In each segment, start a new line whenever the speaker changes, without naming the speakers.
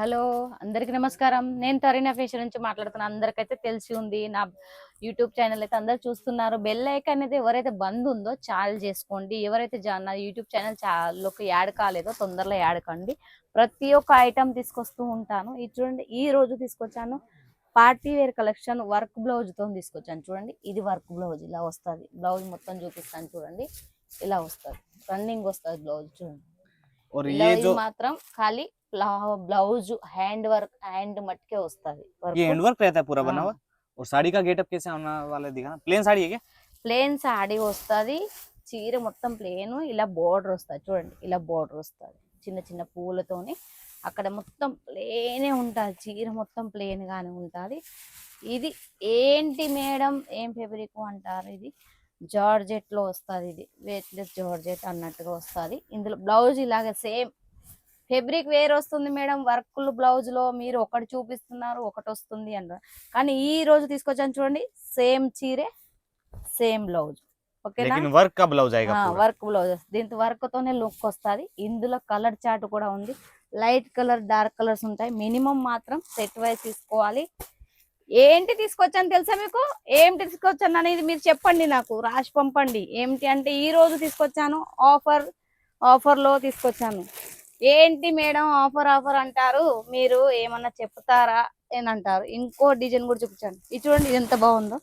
Hello అందరికి నమస్కారం. నేను తరీనా ఫ్యాషన్ నుంచి మాట్లాడుతున్నా. అందరికైతే తెలిసి ఉంది నా యూట్యూబ్ ఛానల్ అయితే అందరు చూస్తున్నారు. బెల్ ఐకాన్ అనేది ఎవరైతే బంద్ ఉందో చాలు చేసుకోండి. ఎవరైతే నా యూట్యూబ్ ఛానల్ చాలోకి యాడ్ కాలేదో తొందరలో యాడ్ కండి. ప్రతి ఒక్క ఐటమ్ తీసుకొస్తూ ఉంటాను. ఇది చూడండి, ఈ రోజు తీసుకొచ్చాను party wear collection work blouse తో తీసుకొచ్చాను. చూడండి, ఇది వర్క్ బ్లౌజ్ ఇలా వస్తుంది. బ్లౌజ్ మొత్తం చూపిస్తాను చూడండి, ఇలా వస్తుంది. రన్నింగ్ వస్తుంది బ్లౌజ్. చూడండి,
और ये जो
మాత్రం ఖాళీ ब्लाउज हैंड वर्क हैंड मटके वस्तदी
ये हैंड वर्क रहता है पूरा बना हुआ। और साड़ी का गेटअप कैसे आने वाला है दिखाना। प्लेन साड़ी है क्या?
ప్లేన్ సాడీ వస్తది. చీర మొత్తం ప్లేన్, ఇలా బోర్డర్ వస్తది. చూడండి, ఇలా బోర్డర్ వస్తది చిన్న చిన్న పూలతోని. అక్కడ మొత్తం ప్లేనే ఉంటది. చీర మొత్తం ప్లేన్ గానే ఉంటది. ఇది ఏంటి మేడం, ఏం ఫెబ్రిక్ అంటారు? ఇది జార్జెట్ లో వస్తది. ఇది వెయిట్లెస్ జార్జెట్ అన్నట్టుగా వస్తది. ఇందులో బ్లౌజ్ ఇలాగే సేమ్ ఫెబ్రిక్ వేర్ వస్తుంది మేడం. వర్క్ బ్లౌజ్ లో మీరు ఒకటి చూపిస్తున్నారు, ఒకటి వస్తుంది అంటారు. కానీ ఈ రోజు తీసుకొచ్చాను చూడండి, సేమ్ చీరే సేమ్ బ్లౌజ్. ఓకేనా?
వర్క్ కా బ్లౌజ్ ఆయేగా పూరా.
Work blouse. దీంతో వర్క్ తోనే లుక్ వస్తుంది. ఇందులో కలర్ చార్ట్ కూడా ఉంది. లైట్ కలర్, డార్క్ కలర్స్ ఉంటాయి. మినిమం మాత్రం సెట్ వైజ్ తీసుకోవాలి. ఏంటి తీసుకొచ్చాను తెలుసా మీకు? ఏంటి తీసుకొచ్చాను అనేది మీరు చెప్పండి, నాకు రాసి పంపండి. ఏమిటి అంటే ఈ రోజు తీసుకొచ్చాను ఆఫర్ లో తీసుకొచ్చాను. ఏంటి మేడం ఆఫర్ ఆఫర్ అంటారు, మీరు ఏమన్నా చెప్తారా అని అంటారు. ఇంకో డిజైన్ కూడా చూపించాను. ఇది చూడండి, ఇది ఎంత బాగుందో.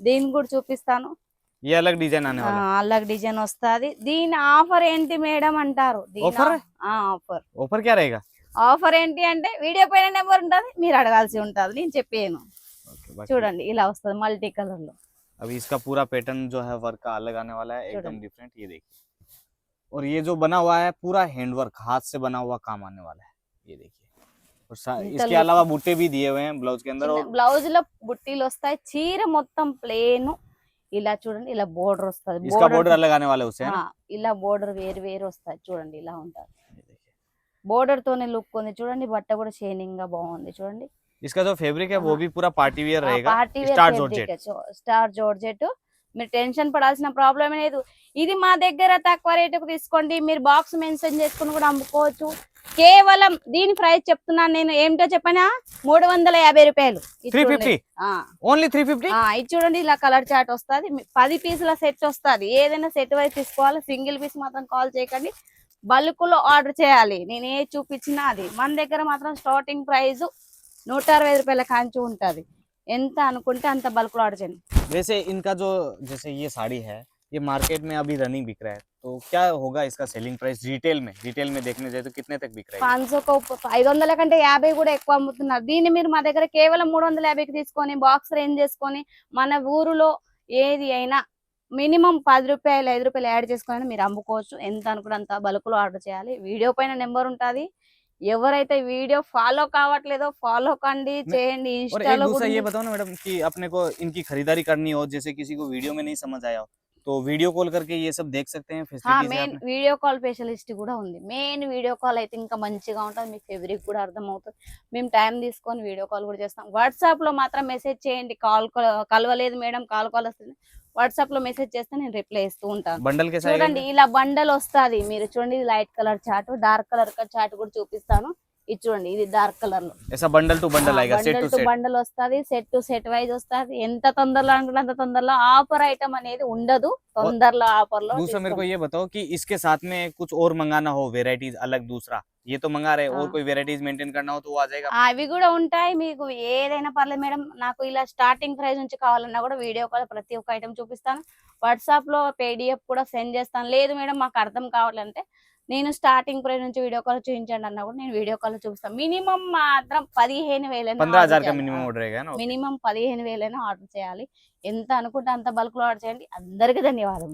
దీన్ని కూడా చూపిస్తాను.
अलग डिजाइन आने वाला है।
अलग డిజైన్ వస్తుంది. దీని ఆఫర్ ఏంటి మేడం అంటారు. ఆఫర్
ऑफर क्या रहेगा?
ఆఫర్ ఏంటి అంటే వీడియో పైన నెంబర్ ఉంటుంది, మీరు అడగాల్సి ఉంటుంది, నేను చెప్పాను. చూడండి, ఇలా వస్తుంది మల్టీ కలర్ లో.
अभी इसका पूरा पैटर्न जो है वर्क का अलग आने वाला है, एकदम डिफरेंट। ये देखिए, और ये जो बना हुआ है पूरा हैंड वर्क, हाथ से बना हुआ काम आने वाला है। ये देखिए, और इसके अलावा बूटे भी दिए हुए हैं ब्लाउज के अंदर। और
బ్లౌజ్ లో బుట్టీలు వస్తాయి. చీర మొత్తం ప్లేన్. ఇలా చూడండి, ఇలా బోర్డర్ వస్తుంది.
इसका बॉर्डर अलग आने वाला है उससे, है ना?
ఇలా బోర్డర్ వేరు వేరు వస్తాయి. చూడండి, ఇలా ఉంటుంది. బోర్డర్ తోనే లుక్ ఉంది. చూడండి, బట్ట కూడా షైనింగ్ గా బాగుంది. చూడండి,
इसका जो फैब्रिक है वो भी पूरा पार्टी वियर रहेगा।
Party star georgette. మీరు టెన్షన్ పడాల్సిన ప్రాబ్లం లేదు. ఇది మా దగ్గర తక్కువ రేటుకు తీసుకోండి. మీరు బాక్స్ మెన్షన్ చేసుకుని కూడా అమ్ముకోవచ్చు. కేవలం దీని ప్రైస్ చెప్తున్నాను నేను. ఏమిటో చెప్పనా? 350 రూపాయలు.
350 ఓన్లీ 350.
ఇది చూడండి, ఇలా కలర్ చార్ట్ వస్తుంది. 10 పీసుల సెట్ వస్తుంది. ఏదైనా సెట్ వైజ్ తీసుకోవాలి. సింగిల్ పీస్ మాత్రం కాల్ చేయకండి, బల్క్ లో ఆర్డర్ చేయాలి. నేను ఏ చూపించినా అది. మన దగ్గర మాత్రం స్టార్టింగ్ ప్రైస్ 160 రూపాయల కాంచి ఉంటది. ఎంత అనుకుంటే అంత బల్క్ లో ఆర్డర్ చేయండి.
वैसे इनका जो जैसे ये साड़ी है, ये मार्केट में अभी रनिंग बिक रहा है, तो क्या होगा इसका सेलिंग प्राइस रिटेल में देखने जाए तो कितने तक बिक रहा है?
500 కంటే 50 కూడా ఎక్కువ అమ్ముతున్నారు. దీన్ని మీరు మా దగ్గర కేవలం 350కి తీసుకొని బాక్స్ రేంజ్ చేసుకొని మన ఊరులో ఏది అయినా మినిమం 10 రూపాయలు 5 రూపాయలు యాడ్ చేసుకొని మీరు అమ్ముకోవచ్చు. ఎంత అనుకుంటే అంత బల్క్ లో ఆర్డర్ చేయాలి. వీడియో పైన నెంబర్ ఉంటుంది. ఎవరైతే వీడియో ఫాలో కావట్లేదో ఫాలో కండి, చేయండి.
इंस्टालो दूसरा ये बताओ ना मैडम कि अपने को इनकी खरीदारी करनी हो, जैसे किसी को वीडियो में नहीं समझ आया हो तो वीडियो कॉल करके ये सब देख सकते हैं facilities.
Main video call specialist కూడా ఉంది. మెయిన్ వీడియో కాల్ అయితే ఇంకా మంచిగా ఉంటుంది. మీ ఫేవరెట్ కూడా అర్థం అవుతుంది. మేము టైం తీసుకొని వీడియో కాల్ కూడా చేస్తాం. వాట్సాప్ లో మాత్రం మెసేజ్ చేయండి. కలవలేదు మేడం, కాల్ వస్తుంది, వాట్సాప్ లో మెసేజ్ చేస్తే నేను రిప్లై ఇస్తూ ఉంటాను.
బండల్ के
చూడండి, ఇలా బండల్ వస్తుంది. మీరు చూడండి, light colour chart, dark colour chart కూడా చూపిస్తాను. ఇది చూడండి, ఇది డార్క్ కలర్ లో
ऐसा बंडल टू बंडल आएगा, सेट टू सेट
బండల్ వస్తుంది. సెట్ టు సెట్ వైజ్ వస్తుంది. ఎంత తొందరలో అనుకుంటే అంత తొందరలో. ఆఫర్ ఐటమ్ అనేది ఉండదు. తొందరలో ఆఫర్ లో.
दूसरा मेरे को ये बताओ कि इसके साथ में कुछ और मंगाना हो, वेराइटीज अलग, दूसरा ये तो मंगा रहे, और कोई वेराइटीज मेंटेन करना हो तो वो आ जाएगा?
అవి కూడా ఉంటాయి. మీకు ఏదైనా పర్లేదు మేడం. నాకు ఇలా స్టార్టింగ్ ప్రైస్ నుంచి కావాలన్నా కూడా వీడియో కాల్ ప్రతి ఒక్క ఐటమ్ చూపిస్తాను. వాట్సాప్ లో పీడిఎఫ్ కూడా సెండ్ చేస్తాను. లేదు మేడం మాకు అర్థం కావాలంటే నేను స్టార్టింగ్ ప్రైస్ నుంచి వీడియో కాల్ చూపించండి అన్నా కూడా నేను వీడియో కాల్ చూపిస్తాను. మినిమం మాత్రం 15,000 మినిమం 15,000 ఆర్డర్ చేయాలి. ఎంత అనుకుంటే అంత బల్క్ లో ఆర్డర్ చేయండి. అందరికీ ధన్యవాదాలు.